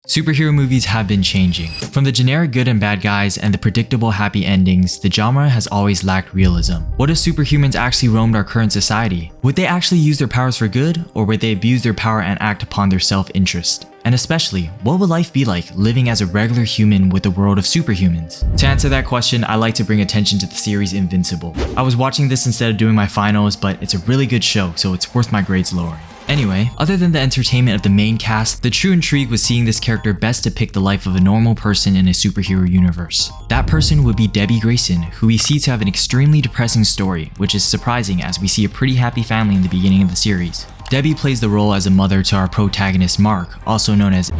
Superhero movies have been changing. From the generic good and bad guys and the predictable happy endings, the genre has always lacked realism. What if superhumans actually roamed our current society? Would they actually use their powers for good, or would they abuse their power and act upon their self-interest? And especially, what would life be like living as a regular human with a world of superhumans? To answer that question, I like to bring attention to the series Invincible. I was watching this instead of doing my finals, but it's a really good show, so it's worth my grades lowering. Anyway, other than the entertainment of the main cast, the true intrigue was seeing this character best depict the life of a normal person in a superhero universe. That person would be Debbie Grayson, who we see to have an extremely depressing story, which is surprising as we see a pretty happy family in the beginning of the series. Debbie plays the role as a mother to our protagonist Mark, also known as,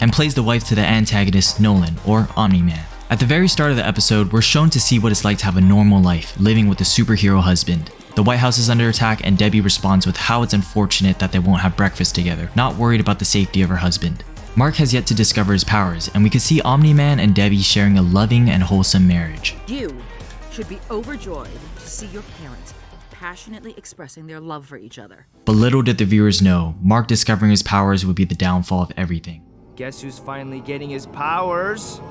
and plays the wife to the antagonist Nolan, or Omni-Man. At the very start of the episode, we're shown to see what it's like to have a normal life, living with a superhero husband. The White House is under attack and Debbie responds with how it's unfortunate that they won't have breakfast together, not worried about the safety of her husband. Mark has yet to discover his powers, and we can see Omni-Man and Debbie sharing a loving and wholesome marriage. You should be overjoyed to see your parents passionately expressing their love for each other. But little did the viewers know, Mark discovering his powers would be the downfall of everything. Guess who's finally getting his powers?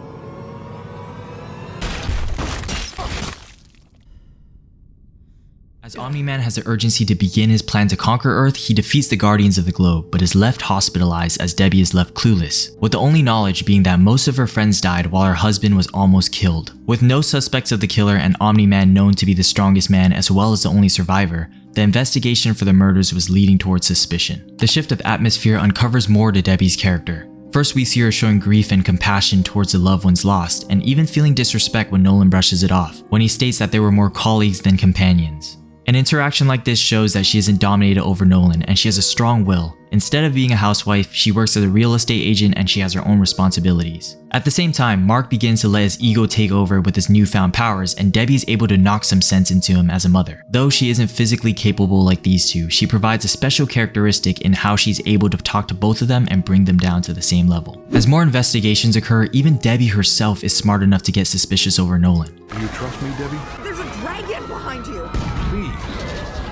As Omni-Man has the urgency to begin his plan to conquer Earth, he defeats the Guardians of the Globe, but is left hospitalized as Debbie is left clueless, with the only knowledge being that most of her friends died while her husband was almost killed. With no suspects of the killer and Omni-Man known to be the strongest man as well as the only survivor, the investigation for the murders was leading towards suspicion. The shift of atmosphere uncovers more to Debbie's character. First, we see her showing grief and compassion towards the loved ones lost, and even feeling disrespect when Nolan brushes it off, when he states that they were more colleagues than companions. An interaction like this shows that she isn't dominated over Nolan and she has a strong will. Instead of being a housewife, she works as a real estate agent and she has her own responsibilities. At the same time, Mark begins to let his ego take over with his newfound powers, and Debbie is able to knock some sense into him as a mother. Though she isn't physically capable like these two, she provides a special characteristic in how she's able to talk to both of them and bring them down to the same level. As more investigations occur, even Debbie herself is smart enough to get suspicious over Nolan. Do you trust me, Debbie? There's a dragon behind you! Please,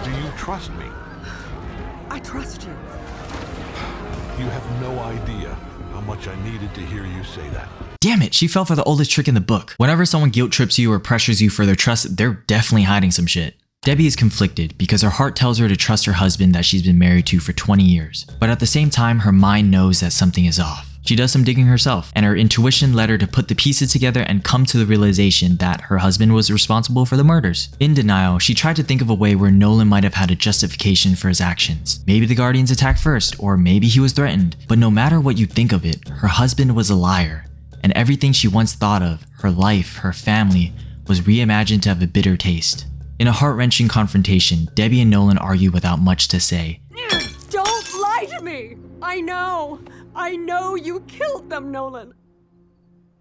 do you trust me? I trust you. You have no idea how much I needed to hear you say that. Damn it, she fell for the oldest trick in the book. Whenever someone guilt trips you or pressures you for their trust, they're definitely hiding some shit. Debbie is conflicted because her heart tells her to trust her husband that she's been married to for 20 years. But at the same time, her mind knows that something is off. She does some digging herself, and her intuition led her to put the pieces together and come to the realization that her husband was responsible for the murders. In denial, she tried to think of a way where Nolan might have had a justification for his actions. Maybe the Guardians attacked first, or maybe he was threatened. But no matter what you think of it, her husband was a liar, and everything she once thought of, her life, her family, was reimagined to have a bitter taste. In a heart-wrenching confrontation, Debbie and Nolan argue without much to say. Don't lie to me! I know you killed them, Nolan.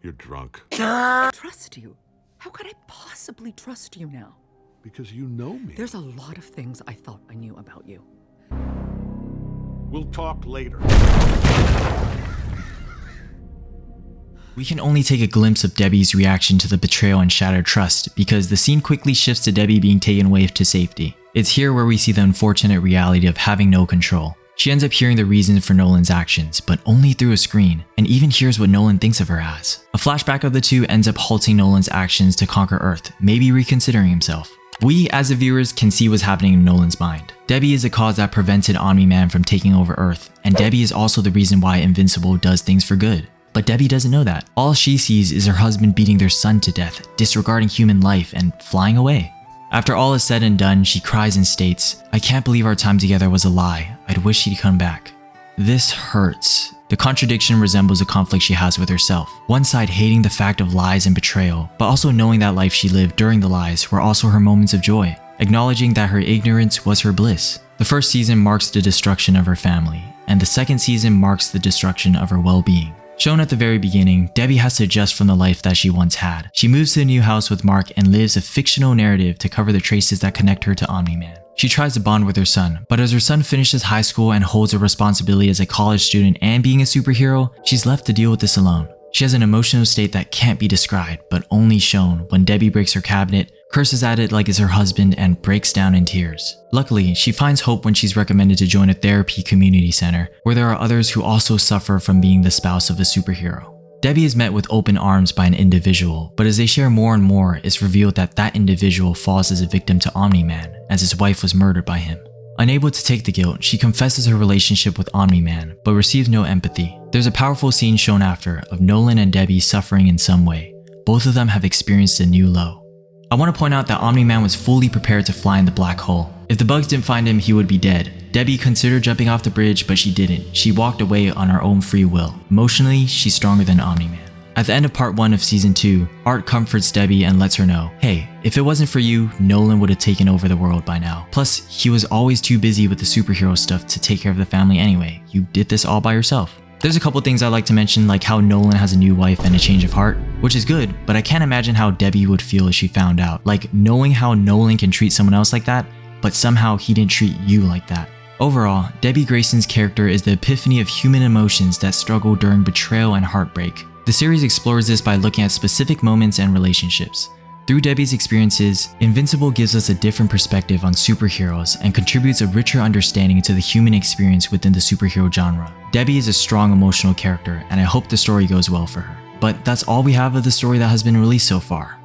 You're drunk. Trust you? How could I possibly trust you now? Because you know me. There's a lot of things I thought I knew about you. We'll talk later. We can only take a glimpse of Debbie's reaction to the betrayal and shattered trust, because the scene quickly shifts to Debbie being taken away to safety. It's here where we see the unfortunate reality of having no control. She ends up hearing the reason for Nolan's actions, but only through a screen, and even hears what Nolan thinks of her as. A flashback of the two ends up halting Nolan's actions to conquer Earth, maybe reconsidering himself. We, as the viewers, can see what's happening in Nolan's mind. Debbie is the cause that prevented Omni-Man from taking over Earth, and Debbie is also the reason why Invincible does things for good. But Debbie doesn't know that. All she sees is her husband beating their son to death, disregarding human life, and flying away. After all is said and done, she cries and states, "I can't believe our time together was a lie. I'd wish he'd come back." This hurts. The contradiction resembles a conflict she has with herself. One side hating the fact of lies and betrayal, but also knowing that life she lived during the lies were also her moments of joy, acknowledging that her ignorance was her bliss. The first season marks the destruction of her family, and the second season marks the destruction of her well-being. Shown at the very beginning, Debbie has to adjust from the life that she once had. She moves to a new house with Mark and lives a fictional narrative to cover the traces that connect her to Omni-Man. She tries to bond with her son, but as her son finishes high school and holds a responsibility as a college student and being a superhero, she's left to deal with this alone. She has an emotional state that can't be described, but only shown when Debbie breaks her cabinet, curses at it like it's her husband, and breaks down in tears. Luckily, she finds hope when she's recommended to join a therapy community center, where there are others who also suffer from being the spouse of a superhero. Debbie is met with open arms by an individual, but as they share more and more, it's revealed that that individual falls as a victim to Omni-Man, as his wife was murdered by him. Unable to take the guilt, she confesses her relationship with Omni-Man, but receives no empathy. There's a powerful scene shown after of Nolan and Debbie suffering in some way. Both of them have experienced a new low. I want to point out that Omni-Man was fully prepared to fly in the black hole. If the bugs didn't find him, he would be dead. Debbie considered jumping off the bridge, but she didn't. She walked away on her own free will. Emotionally, she's stronger than Omni-Man. At the end of part 1 of season 2, Art comforts Debbie and lets her know, hey, if it wasn't for you, Nolan would have taken over the world by now. Plus, he was always too busy with the superhero stuff to take care of the family anyway. You did this all by yourself. There's a couple things I'd like to mention, like how Nolan has a new wife and a change of heart, which is good, but I can't imagine how Debbie would feel if she found out. Like, knowing how Nolan can treat someone else like that, but somehow he didn't treat you like that. Overall, Debbie Grayson's character is the epiphany of human emotions that struggle during betrayal and heartbreak. The series explores this by looking at specific moments and relationships. Through Debbie's experiences, Invincible gives us a different perspective on superheroes and contributes a richer understanding to the human experience within the superhero genre. Debbie is a strong emotional character, and I hope the story goes well for her. But that's all we have of the story that has been released so far.